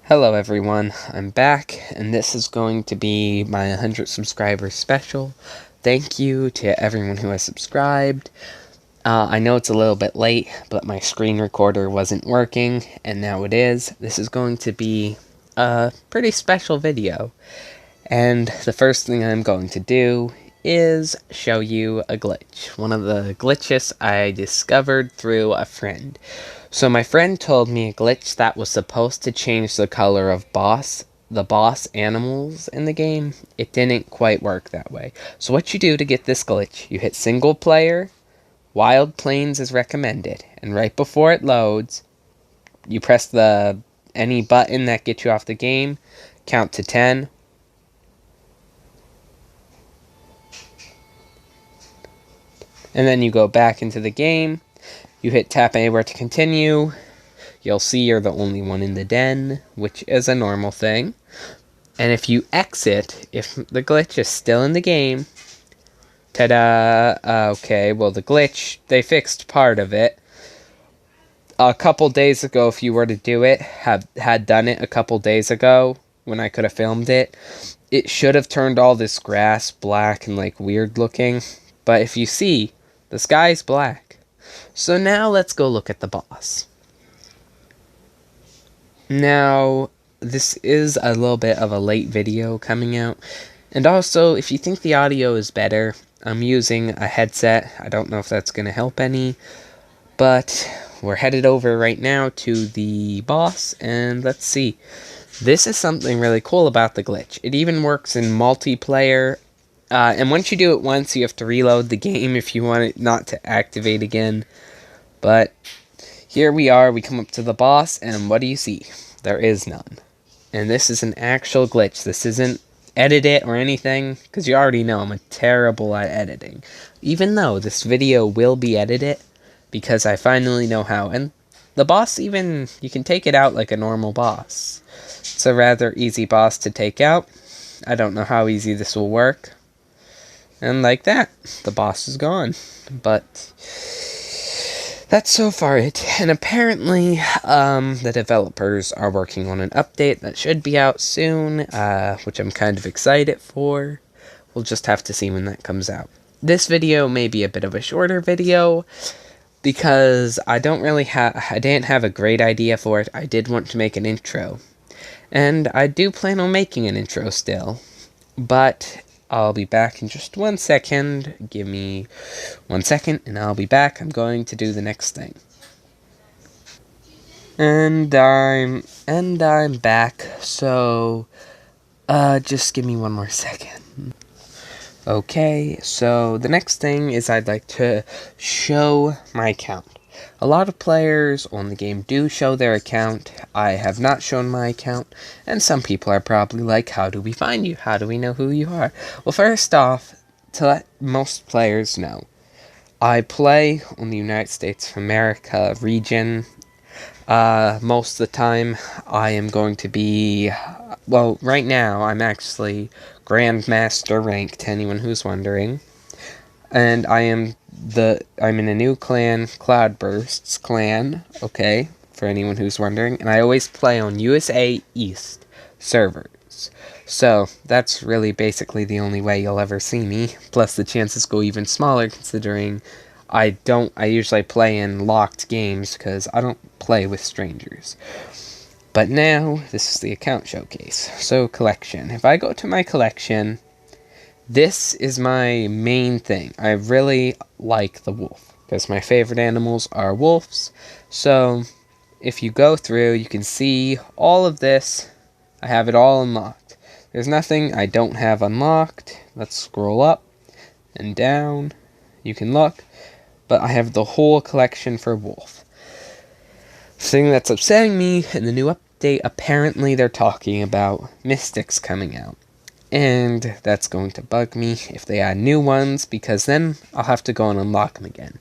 Hello everyone, I'm back, and this is going to be my 100 subscribers special. Thank you to everyone who has subscribed. I know it's a little bit late, but my screen recorder wasn't working, and now it is. This is going to be a pretty special video. And the first thing I'm going to do is show you a glitch. One of the glitches I discovered through a friend. So my friend told me a glitch that was supposed to change the color of the boss animals in the game. It didn't quite work that way. So what you do to get this glitch, you hit single player, Wild Plains is recommended, and right before it loads, you press any button that gets you off the game, count to 10, and then you go back into the game, you hit tap anywhere to continue, you'll see you're the only one in the den, which is a normal thing, and if you exit, if the glitch is still in the game, ta-da, okay, well the glitch, they fixed part of it. A couple days ago, if you were to do it, had done it a couple days ago, when I could have filmed it, it should have turned all this grass black and like weird looking, but if you see, the sky's black. So now let's go look at the boss. Now, this is a little bit of a late video coming out, and also, if you think the audio is better, I'm using a headset. I don't know if that's going to help any, but we're headed over right now to the boss, and let's see. This is something really cool about the glitch. It even works in multiplayer, and once you do it once, you have to reload the game if you want it not to activate again. But here we are, we come up to the boss, and what do you see? There is none. And this is an actual glitch. This isn't edit it or anything, because you already know I'm terrible at editing. Even though this video will be edited, because I finally know how. And the boss even, you can take it out like a normal boss. It's a rather easy boss to take out. I don't know how easy this will work. And like that, the boss is gone. But that's so far it. And apparently, the developers are working on an update that should be out soon, which I'm kind of excited for. We'll just have to see when that comes out. This video may be a bit of a shorter video, because I didn't have a great idea for it. I did want to make an intro. And I do plan on making an intro still. But I'll be back in just 1 second. Give me 1 second and I'll be back. I'm going to do the next thing. And I'm back. So just give me 1 more second. Okay, so the next thing is I'd like to show my account. A lot of players on the game do show their account. I have not shown my account, and some people are probably like, how do we find you? How do we know who you are? Well, first off, to let most players know, I play on the United States of America region. Most of the time, I am going to be, well, right now, I'm actually Grandmaster rank, to anyone who's wondering. And I'm in a new clan, Cloudburst's clan, okay, for anyone who's wondering. And I always play on USA East servers. So, that's really basically the only way you'll ever see me. Plus, the chances go even smaller, considering I usually play in locked games, because I don't play with strangers. But now, this is the account showcase. So, collection. If I go to my collection, this is my main thing. I really like the wolf, because my favorite animals are wolves. So, if you go through, you can see all of this. I have it all unlocked. There's nothing I don't have unlocked. Let's scroll up and down. You can look. But I have the whole collection for wolf. The thing that's upsetting me in the new update, apparently they're talking about mystics coming out. And that's going to bug me if they add new ones, because then I'll have to go and unlock them again.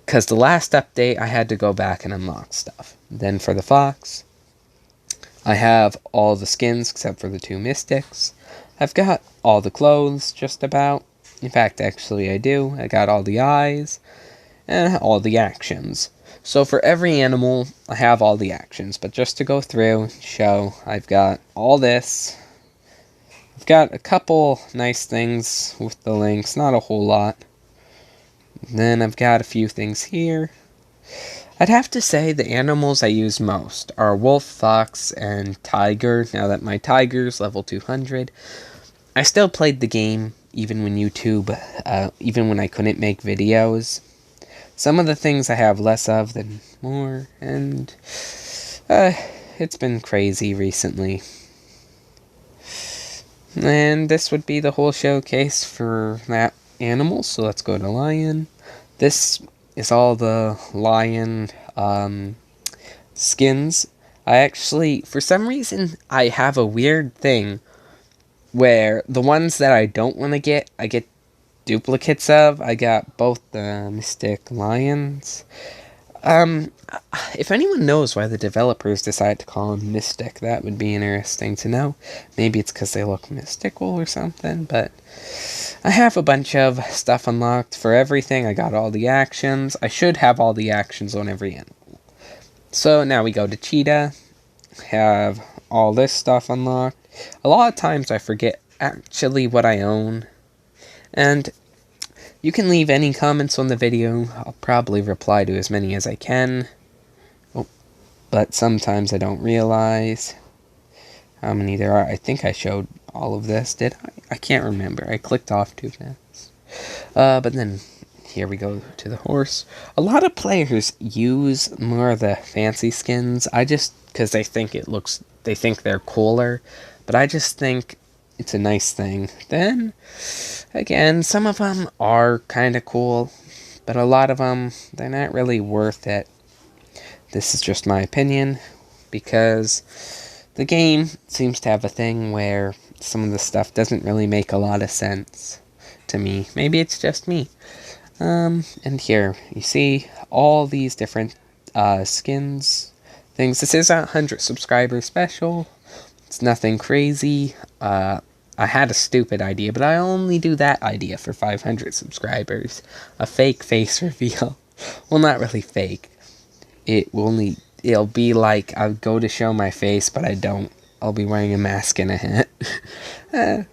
Because the last update, I had to go back and unlock stuff. Then for the fox, I have all the skins except for the 2 mystics. I've got all the clothes, just about. In fact, actually I do. I got all the eyes and all the actions. So for every animal, I have all the actions. But just to go through, show, I've got all this. I've got a couple nice things with the links, not a whole lot. Then I've got a few things here. I'd have to say the animals I use most are wolf, fox, and tiger. Now that my tiger's level 200, I still played the game even when even when I couldn't make videos. Some of the things I have less of than more, and it's been crazy recently. And this would be the whole showcase for that animal, so let's go to lion. This is all the lion skins. I actually, for some reason, I have a weird thing where the ones that I don't want to get, I get duplicates of. I got both the Mystic Lions. If anyone knows why the developers decided to call them Mystic, that would be interesting to know. Maybe it's because they look mystical or something, but I have a bunch of stuff unlocked for everything. I got all the actions. I should have all the actions on every animal. So now we go to cheetah. Have all this stuff unlocked. A lot of times I forget actually what I own. And you can leave any comments on the video. I'll probably reply to as many as I can. Oh, but sometimes I don't realize how many there are. I think I showed all of this, did I? I can't remember. I clicked off too fast. But then here we go to the horse. A lot of players use more of the fancy skins. Because they think they think they're cooler. But I just think it's a nice thing. Then, again, some of them are kind of cool, but a lot of them, they're not really worth it. This is just my opinion, because the game seems to have a thing where some of the stuff doesn't really make a lot of sense to me. Maybe it's just me. And here, you see all these different skins, things. This is a 100 subscriber special. It's nothing crazy. I had a stupid idea, but I only do that idea for 500 subscribers. A fake face reveal. Well, not really fake. It'll be like I'll go to show my face, but I don't. I'll be wearing a mask and a hat.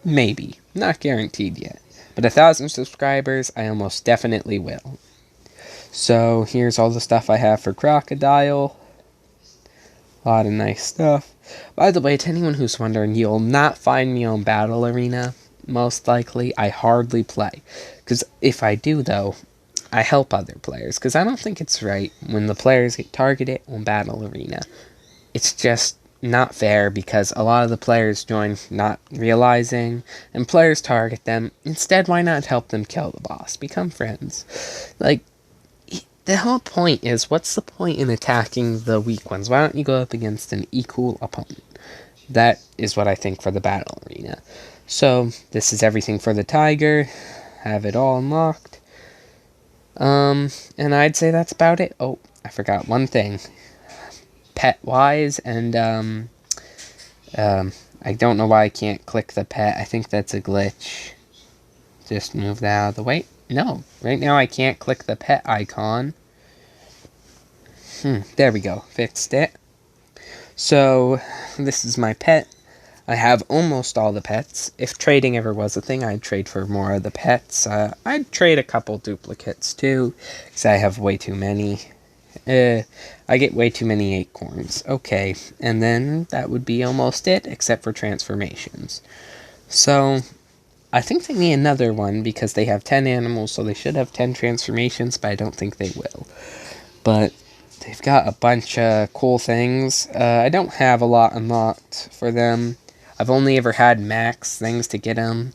Maybe. Not guaranteed yet. But 1,000 subscribers, I almost definitely will. So, here's all the stuff I have for crocodile. A lot of nice stuff. By the way, to anyone who's wondering, you'll not find me on Battle Arena, most likely. I hardly play. Because if I do, though, I help other players. Because I don't think it's right when the players get targeted on Battle Arena. It's just not fair, because a lot of the players join not realizing, and players target them. Instead, why not help them kill the boss? Become friends. Like, the whole point is, what's the point in attacking the weak ones? Why don't you go up against an equal opponent? That is what I think for the Battle Arena. So, this is everything for the tiger. Have it all unlocked. And I'd say that's about it. Oh, I forgot one thing. Pet-wise, and, I don't know why I can't click the pet. I think that's a glitch. Just move that out of the way. No, right now I can't click the pet icon. There we go, fixed it. So, this is my pet. I have almost all the pets. If trading ever was a thing, I'd trade for more of the pets. I'd trade a couple duplicates too, because I have way too many. I get way too many acorns. Okay, and then that would be almost it, except for transformations. So, I think they need another one, because they have 10 animals, so they should have 10 transformations, but I don't think they will. But they've got a bunch of cool things. I don't have a lot unlocked for them. I've only ever had max things to get them.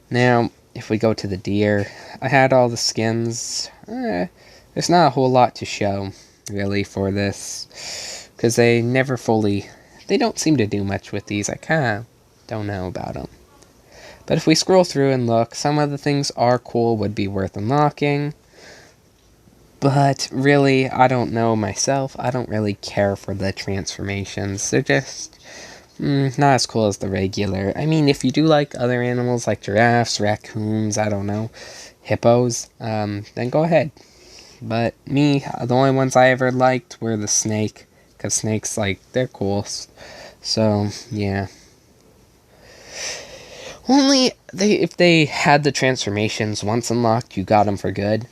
Now, if we go to the deer, I had all the skins. There's not a whole lot to show, really, for this, because they don't seem to do much with these. I kind of don't know about them. But if we scroll through and look, some of the things are cool, would be worth unlocking. But really, I don't know myself. I don't really care for the transformations. They're just not as cool as the regular. I mean, if you do like other animals like giraffes, raccoons, I don't know, hippos, then go ahead. But me, the only ones I ever liked were the snake, because snakes, like, they're cool. So, yeah. Only if they had the transformations once unlocked, you got them for good.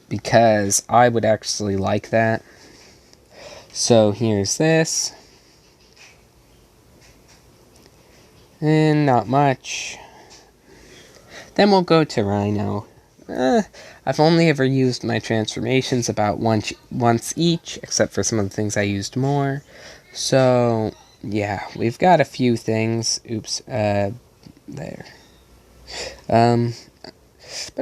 Because I would actually like that. So here's this. And not much. Then we'll go to Rhino. I've only ever used my transformations about once each, except for some of the things I used more. So, yeah, we've got a few things. Oops, there. But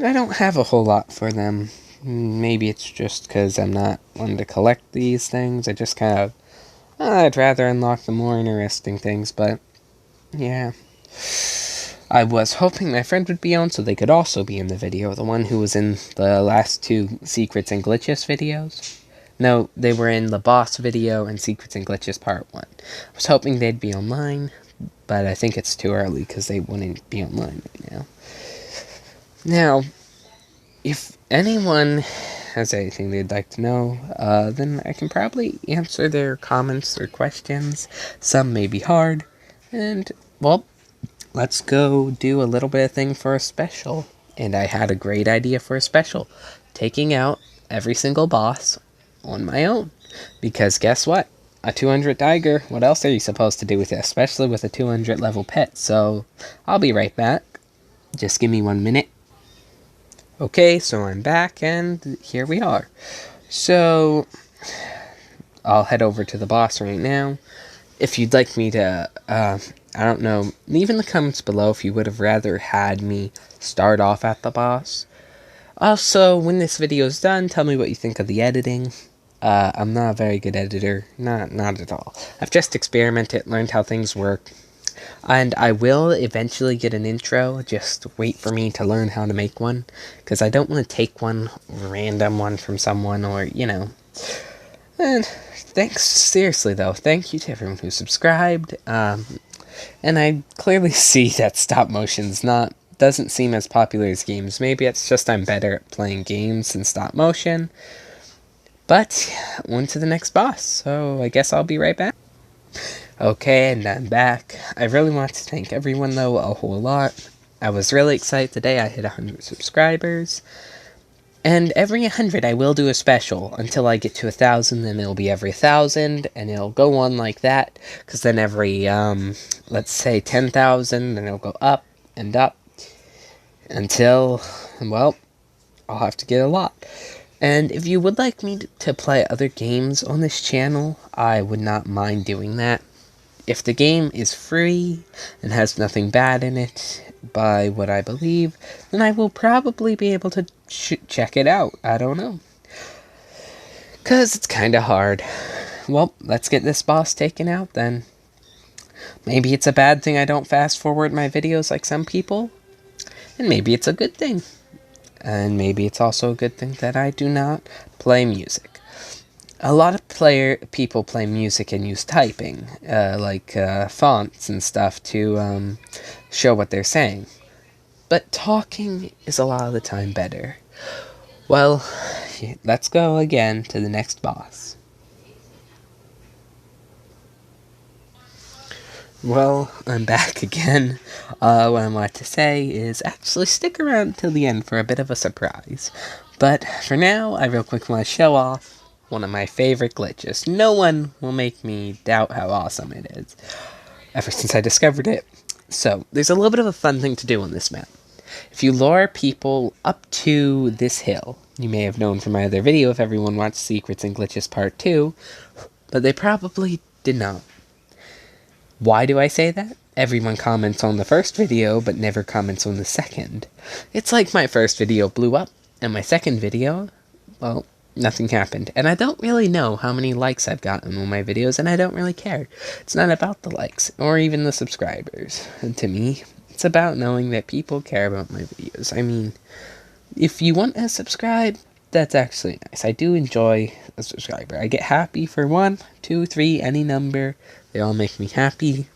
I don't have a whole lot for them. Maybe it's just because I'm not one to collect these things. I just kind of... I'd rather unlock the more interesting things, but... yeah. I was hoping my friend would be on so they could also be in the video. The one who was in the last two Secrets and Glitches videos. No, they were in the boss video and Secrets and Glitches part 1. I was hoping they'd be online, but I think it's too early because they wouldn't be online right now. Now, if anyone has anything they'd like to know, then I can probably answer their comments or questions. Some may be hard, and, well, let's go do a little bit of thing for a special. And I had a great idea for a special. Taking out every single boss on my own. Because guess what? A 200 Tiger, what else are you supposed to do with it? Especially with a 200 level pet. So, I'll be right back. Just give me 1 minute. Okay, so I'm back, and here we are. So, I'll head over to the boss right now. If you'd like me to, I don't know, leave in the comments below if you would have rather had me start off at the boss. Also, when this video is done, tell me what you think of the editing. I'm not a very good editor. Not at all. I've just experimented, learned how things work. And I will eventually get an intro, just wait for me to learn how to make one. Because I don't want to take one, random one from someone, or, you know. And thanks, seriously though, thank you to everyone who subscribed. And I clearly see that stop motion's doesn't seem as popular as games. Maybe it's just I'm better at playing games than stop motion. But, on to the next boss, so I guess I'll be right back. Okay, and I'm back. I really want to thank everyone, though, a whole lot. I was really excited today. I hit 100 subscribers. And every 100 I will do a special until I get to 1,000, then it'll be every 1,000, and it'll go on like that. Because then every, let's say 10,000, then it'll go up and up until, well, I'll have to get a lot. And if you would like me to play other games on this channel, I would not mind doing that. If the game is free and has nothing bad in it, by what I believe, then I will probably be able to check it out. I don't know. 'Cause it's kinda hard. Well, let's get this boss taken out then. Maybe it's a bad thing I don't fast forward my videos like some people. And maybe it's a good thing. And maybe it's also a good thing that I do not play music. A lot of people play music and use typing, like fonts and stuff to show what they're saying. But talking is a lot of the time better. Well, let's go again to the next boss. Well, I'm back again. What I want to say is actually stick around till the end for a bit of a surprise. But for now, I real quick want to show off one of my favorite glitches. No one will make me doubt how awesome it is, ever since I discovered it. So, there's a little bit of a fun thing to do on this map. If you lure people up to this hill, you may have known from my other video if everyone watched Secrets and Glitches Part 2, but they probably did not. Why do I say that? Everyone comments on the first video, but never comments on the second. It's like my first video blew up, and my second video, well, nothing happened. And I don't really know how many likes I've gotten on my videos, and I don't really care. It's not about the likes, or even the subscribers. And to me, it's about knowing that people care about my videos. I mean, if you want to subscribe, that's actually nice. I do enjoy a subscriber. I get happy for 1, 2, 3, any number. They all make me happy.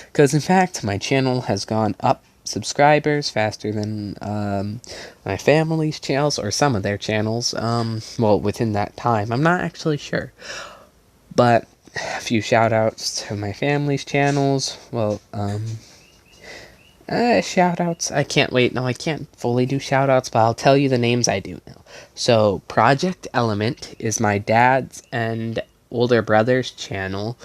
Because in fact, my channel has gone up subscribers, faster than my family's channels, or some of their channels, well, within that time. I'm not actually sure. But a few shout-outs to my family's channels. Well, shout-outs. I can't fully do shout-outs, but I'll tell you the names I do know. So, Project Element is my dad's and older brother's channel,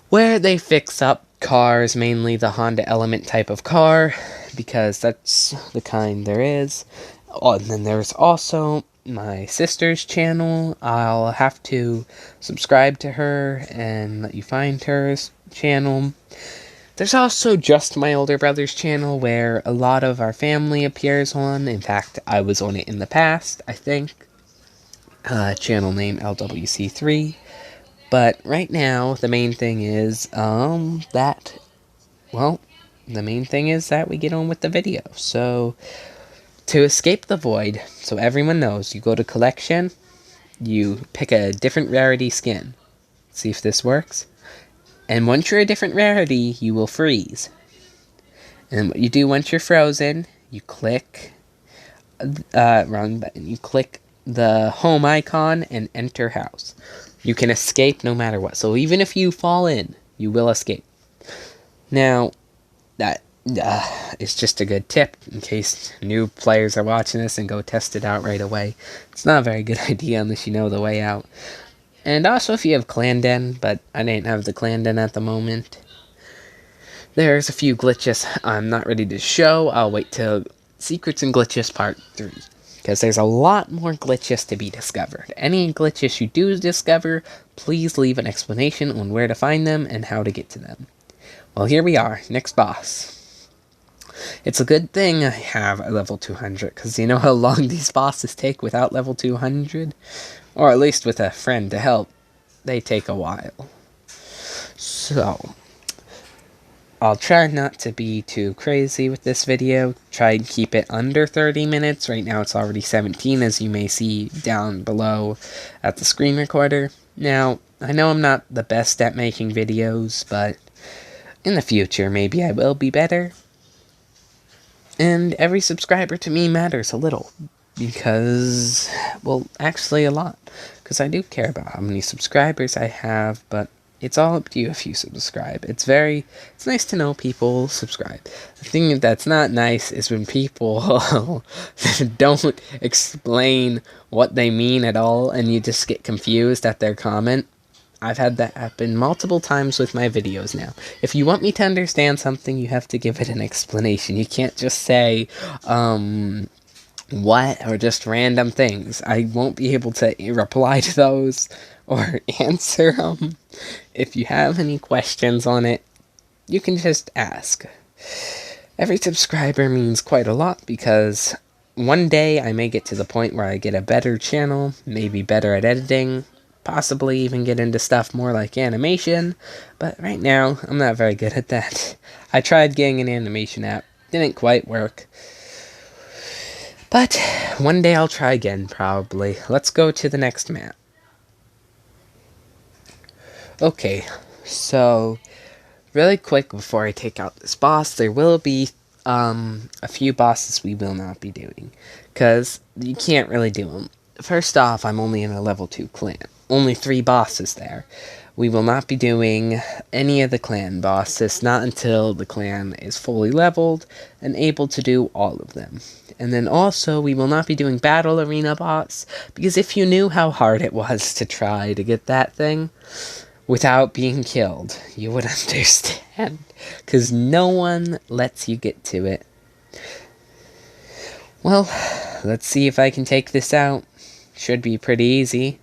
where they fix up cars, mainly the Honda Element type of car, because that's the kind there is. Oh, and then there's also my sister's channel. I'll have to subscribe to her and let you find her channel. There's also just my older brother's channel, where a lot of our family appears on. In fact, I was on it in the past, I think. Channel name LWC3. But right now, the main thing is, the main thing is that we get on with the video. So, to escape the void, so everyone knows, you go to collection, you pick a different rarity skin. See if this works. And once you're a different rarity, you will freeze. And what you do once you're frozen, you click, wrong button, you click the home icon and enter house. You can escape no matter what. So even if you fall in, you will escape. Now, that is just a good tip in case new players are watching this and go test it out right away. It's not a very good idea unless you know the way out. And also if you have Clan Den, but I didn't have the Clan Den at the moment. There's a few glitches I'm not ready to show. I'll wait till Secrets and Glitches Part 3. Because there's a lot more glitches to be discovered. Any glitches you do discover, please leave an explanation on where to find them and how to get to them. Well, here we are, next boss. It's a good thing I have a level 200, because you know how long these bosses take without level 200? Or at least with a friend to help, they take a while. So, I'll try not to be too crazy with this video. Try and keep it under 30 minutes. Right now it's already 17, as you may see down below at the screen recorder. Now, I know I'm not the best at making videos, but in the future maybe I will be better. And every subscriber to me matters a little. Because, well, actually a lot. Because I do care about how many subscribers I have, but it's all up to you if you subscribe. It's nice to know people subscribe. The thing that's not nice is when people don't explain what they mean at all, and you just get confused at their comment. I've had that happen multiple times with my videos now. If you want me to understand something, you have to give it an explanation. You can't just say, what, or just random things. I won't be able to reply to those or answer them. If you have any questions on it, you can just ask. Every subscriber means quite a lot, because one day I may get to the point where I get a better channel, maybe better at editing, possibly even get into stuff more like animation, but right now I'm not very good at that. I tried getting an animation app, didn't quite work. But one day I'll try again, probably. Let's go to the next map. Okay, so really quick before I take out this boss, there will be a few bosses we will not be doing, because you can't really do them. First off, I'm only in a level 2 clan. Only 3 bosses there. We will not be doing any of the clan bosses, not until the clan is fully leveled and able to do all of them. And then also, we will not be doing battle arena boss, because if you knew how hard it was to try to get that thing without being killed, you would understand, because no one lets you get to it. Well, let's see if I can take this out. Should be pretty easy.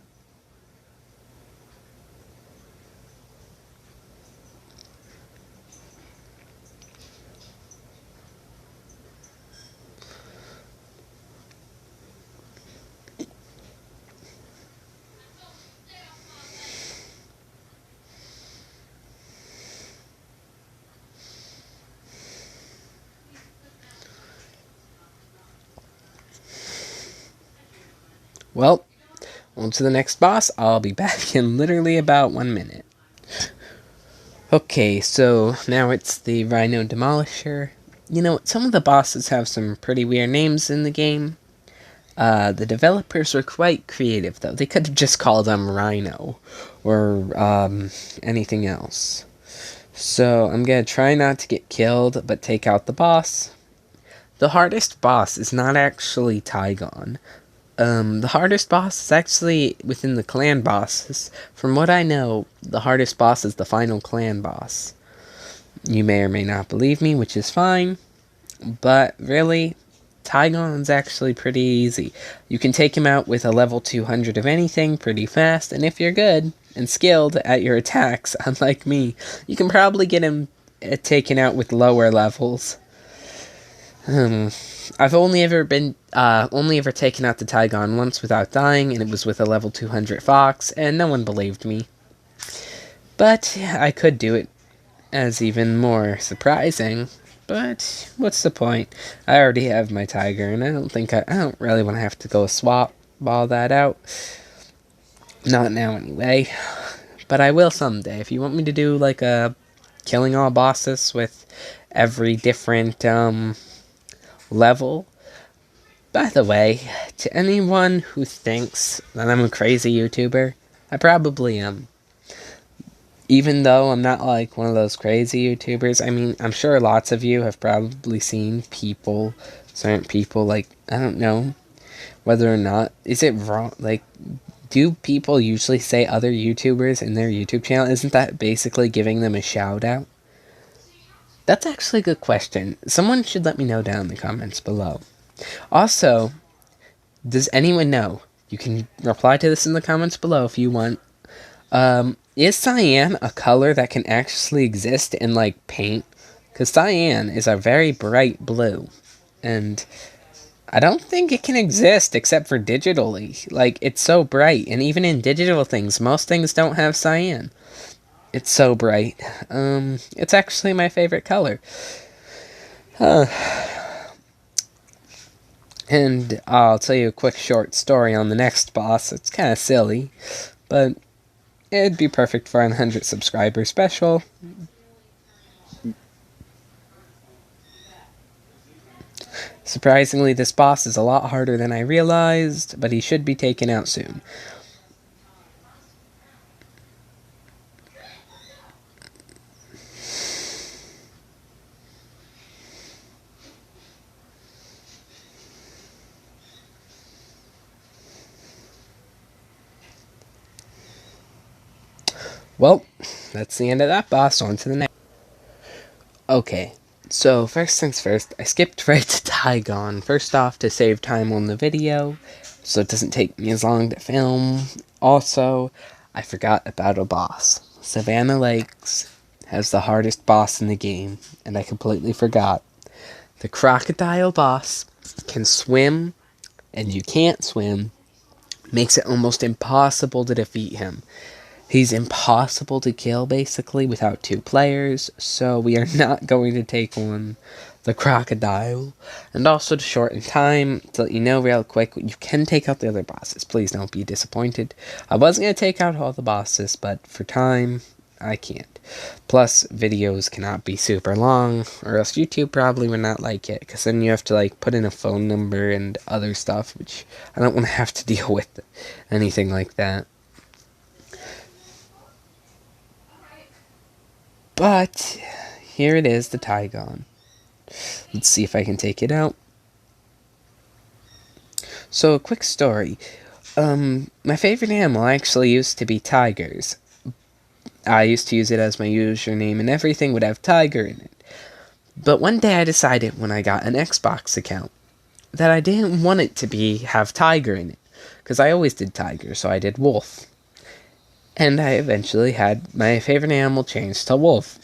Well, on to the next boss. I'll be back in literally about 1 minute. Okay, so now it's the Rhino Demolisher. You know, some of the bosses have some pretty weird names in the game. The developers were quite creative, though. They could have just called them Rhino or anything else. So I'm gonna try not to get killed, but take out the boss. The hardest boss is not actually Tigon. The hardest boss is actually within the clan bosses. From what I know, the hardest boss is the final clan boss. You may or may not believe me, which is fine. But really, Tigon's actually pretty easy. You can take him out with a level 200 of anything pretty fast, and if you're good and skilled at your attacks, unlike me, you can probably get him taken out with lower levels. I've only ever taken out the Tigon once without dying, and it was with a level 200 fox, and no one believed me. But I could do it as even more surprising. But what's the point? I already have my tiger, and I don't really want to have to go swap all that out. Not now, anyway. But I will someday. If you want me to do like a killing all bosses with every different level. By the way, to anyone who thinks that I'm a crazy YouTuber, I probably am. Even though I'm not like one of those crazy YouTubers, I mean, I'm sure lots of you have probably seen certain people, like, I don't know whether or not, is it wrong, like, do people usually say other YouTubers in their YouTube channel? Isn't that basically giving them a shout out? That's actually a good question. Someone should let me know down in the comments below. Also, does anyone know? You can reply to this in the comments below if you want. Is cyan a color that can actually exist in, like, paint? Because cyan is a very bright blue. And I don't think it can exist except for digitally. Like, it's so bright. And even in digital things, most things don't have cyan. It's so bright. It's actually my favorite color. And I'll tell you a quick short story on the next boss. It's kind of silly, but it'd be perfect for a 100 subscriber special. Surprisingly, this boss is a lot harder than I realized, but he should be taken out soon. Well, that's the end of that boss. On to the next. Okay, so first things first, I skipped right to Tigon. First off, to save time on the video, so it doesn't take me as long to film. Also, I forgot about a boss. Savannah Lakes has the hardest boss in the game, and I completely forgot. The crocodile boss can swim, and you can't swim. Makes it almost impossible to defeat him. He's impossible to kill, basically, without 2 players, so we are not going to take on the crocodile. And also, to shorten time, to let you know real quick, you can take out the other bosses. Please don't be disappointed. I was going to take out all the bosses, but for time, I can't. Plus, videos cannot be super long, or else YouTube probably would not like it, because then you have to, like, put in a phone number and other stuff, which I don't want to have to deal with anything like that. But here it is, the Tigon. Let's see if I can take it out. So, a quick story. My favorite animal actually used to be tigers. I used to use it as my username, and everything would have tiger in it. But one day I decided when I got an Xbox account that I didn't want it to have tiger in it. Because I always did tiger, so I did wolf. And I eventually had my favorite animal changed to wolf.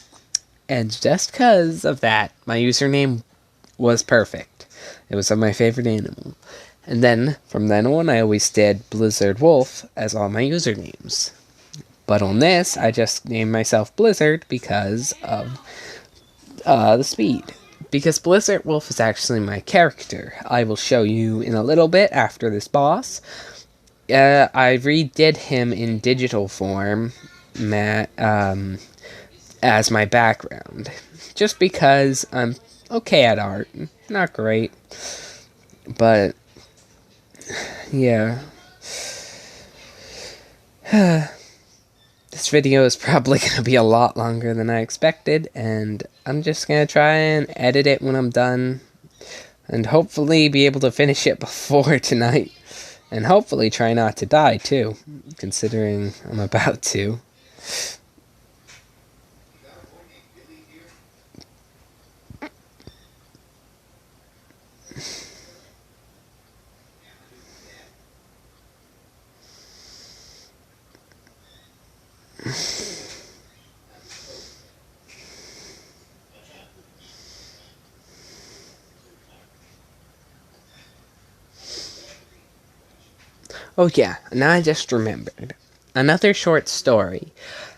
And just because of that, my username was perfect. It was my favorite animal. And then, from then on, I always did Blizzard Wolf as all my usernames. But on this, I just named myself Blizzard because of the speed. Because Blizzard Wolf is actually my character. I will show you in a little bit after this boss. I redid him in digital form as my background. Just because okay at art. Not great. But, yeah. This video is probably going to be a lot longer than I expected, and I'm just going to try and edit it when I'm done, and hopefully be able to finish it before tonight, and hopefully try not to die too, considering I'm about to. Oh yeah, now I just remembered. Another short story.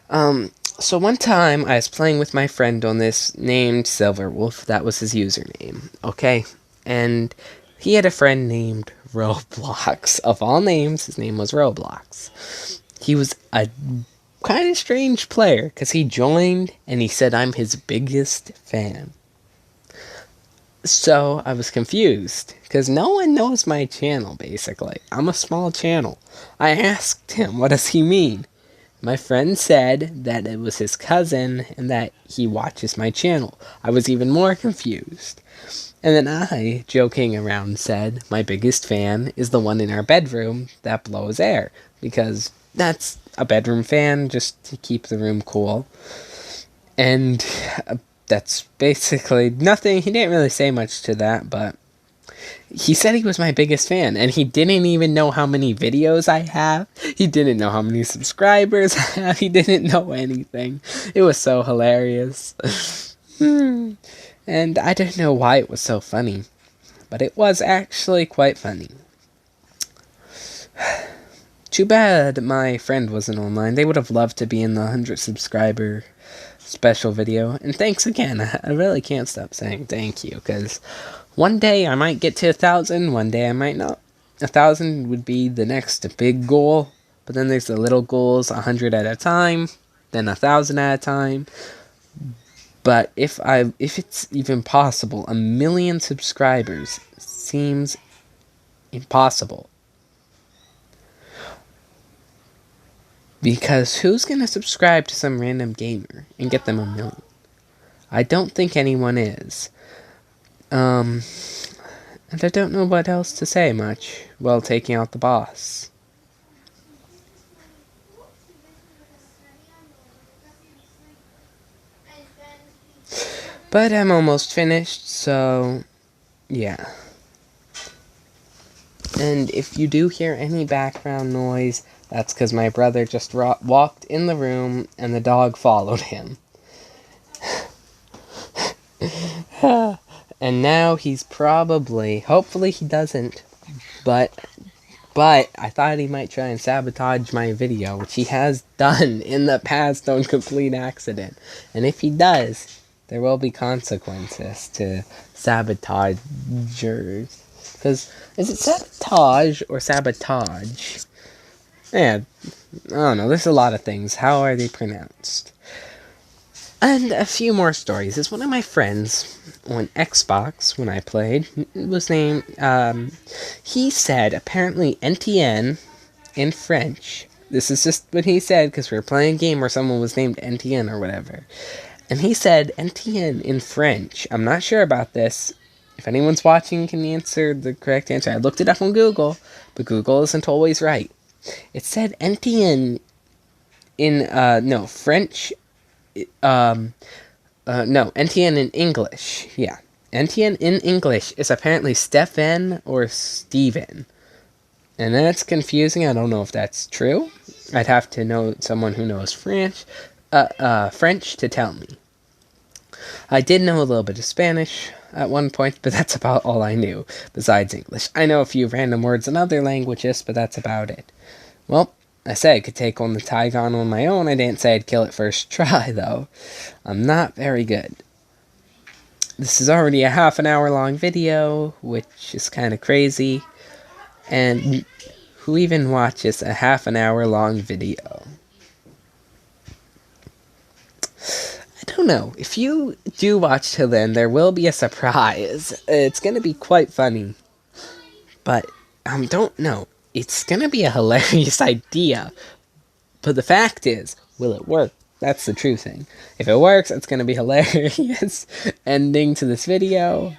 So one time I was playing with my friend on this named Silverwolf. That was his username, okay? And he had a friend named Roblox. Of all names, his name was Roblox. He was a kind of strange player, because he joined and he said I'm his biggest fan. So I was confused, because no one knows my channel, basically. I'm a small channel. I asked him, what does he mean? My friend said that it was his cousin and that he watches my channel. I was even more confused. And then I, joking around, said my biggest fan is the one in our bedroom that blows air, because that's a bedroom fan just to keep the room cool. And that's basically nothing. He didn't really say much to that, but he said he was my biggest fan, and he didn't even know how many videos I have. He didn't know how many subscribers I have. He didn't know anything. It was so hilarious. And I don't know why it was so funny, but it was actually quite funny. Too bad my friend wasn't online. They would have loved to be in the 100 subscriber special video. And thanks again. I really can't stop saying thank you, because one day I might get to 1,000, one day I might not. 1,000 would be the next big goal, but then there's the little goals, 100 at a time, then 1,000 at a time. But if it's even possible, 1,000,000 subscribers seems impossible. Because who's gonna subscribe to some random gamer and get them 1,000,000? I don't think anyone is. And I don't know what else to say much while taking out the boss. But I'm almost finished, so yeah. And if you do hear any background noise, that's because my brother just walked in the room and the dog followed him. And now he's probably, hopefully he doesn't, but I thought he might try and sabotage my video, which he has done in the past on complete accident. And if he does, there will be consequences to sabotagers. Because, is it sabotage or sabotage? Yeah, I don't know, there's a lot of things. How are they pronounced? And a few more stories. It's one of my friends on Xbox when I played. It was named, he said apparently NTN in French. This is just what he said because we were playing a game where someone was named NTN or whatever. And he said NTN in French. I'm not sure about this. If anyone's watching can answer the correct answer. I looked it up on Google, but Google isn't always right. It said NTN in, French. NTN in English. Yeah. NTN in English is apparently Stefan or Steven. And that's confusing. I don't know if that's true. I'd have to know someone who knows French to tell me. I did know a little bit of Spanish at one point, but that's about all I knew, besides English. I know a few random words in other languages, but that's about it. Well, I said I could take on the Tigon on my own. I didn't say I'd kill it first try, though. I'm not very good. This is already a half an hour long video, which is kind of crazy. And who even watches a half an hour long video? I don't don't know. If you do watch till then, there will be a surprise. It's gonna be quite funny. But, don't know. It's gonna be a hilarious idea. But the fact is, will it work? That's the true thing. If it works, it's gonna be hilarious ending to this video.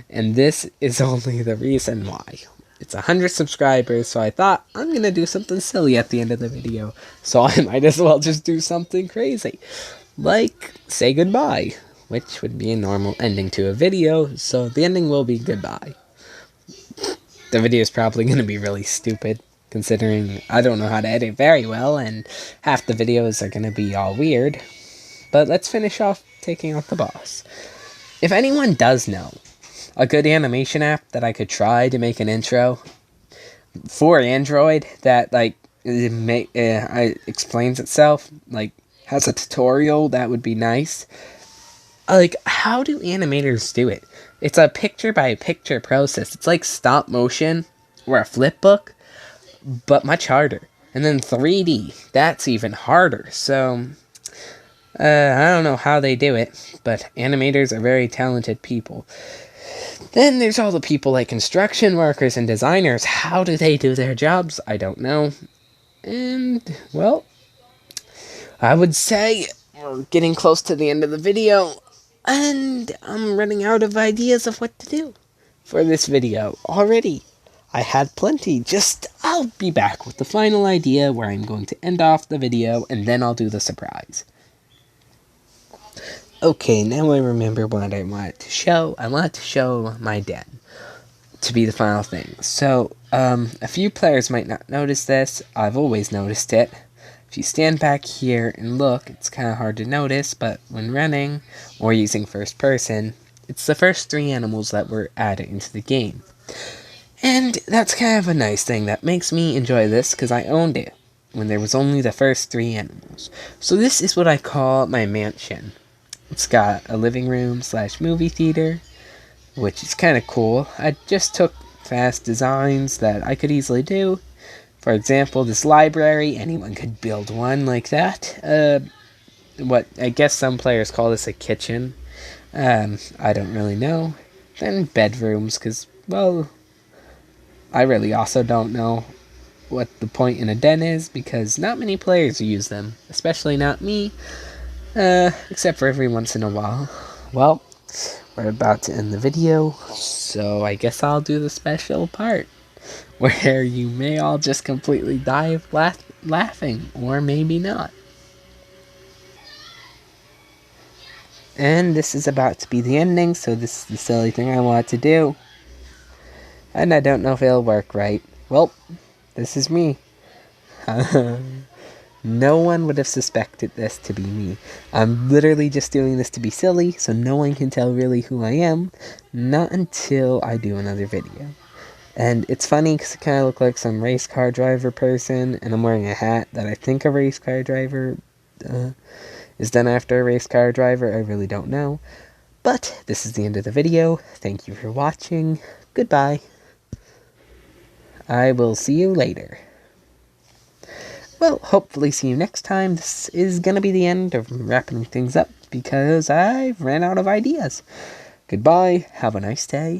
And this is only the reason why. It's 100 subscribers, so I thought I'm gonna do something silly at the end of the video. So I might as well just do something crazy. Like, say goodbye. Which would be a normal ending to a video, so the ending will be goodbye. The video is probably gonna be really stupid, considering I don't know how to edit very well, and half the videos are gonna be all weird. But let's finish off taking out the boss. If anyone does know a good animation app that I could try to make an intro for Android that explains itself, like has a tutorial, that would be nice. Like, how do animators do it? It's a picture by picture process. It's like stop motion or a flip book, but much harder. And then 3D, that's even harder. So I don't know how they do it, but animators are very talented people. Then there's all the people like construction workers and designers. How do they do their jobs? I don't know. And, well, I would say we're getting close to the end of the video, and I'm running out of ideas of what to do for this video already. I had plenty, I'll be back with the final idea where I'm going to end off the video, and then I'll do the surprise. Okay, now I remember what I wanted to show. I wanted to show my den to be the final thing. So, a few players might not notice this. I've always noticed it. If you stand back here and look, it's kind of hard to notice, but when running or using first person, it's the first 3 animals that were added into the game. And that's kind of a nice thing that makes me enjoy this, because I owned it when there was only the first 3 animals. So this is what I call my mansion. It's got a living room / movie theater, which is kind of cool. I just took fast designs that I could easily do. For example, this library, anyone could build one like that. What I guess some players call this a kitchen. I don't really know. Then bedrooms, because, well, I really also don't know what the point in a den is, because not many players use them, especially not me. Except for every once in a while. Well, we're about to end the video, so I guess I'll do the special part, where you may all just completely die of laughing, or maybe not. And this is about to be the ending, so this is the silly thing I want to do. And I don't know if it'll work right. Well, this is me. No one would have suspected this to be me. I'm literally just doing this to be silly, so no one can tell really who I am, not until I do another video. And it's funny because I kind of look like some race car driver person, and I'm wearing a hat that I think a race car driver is done after a race car driver. I really don't know. But this is the end of the video. Thank you for watching. Goodbye. I will see you later. Well, hopefully see you next time. This is going to be the end of wrapping things up because I've ran out of ideas. Goodbye. Have a nice day.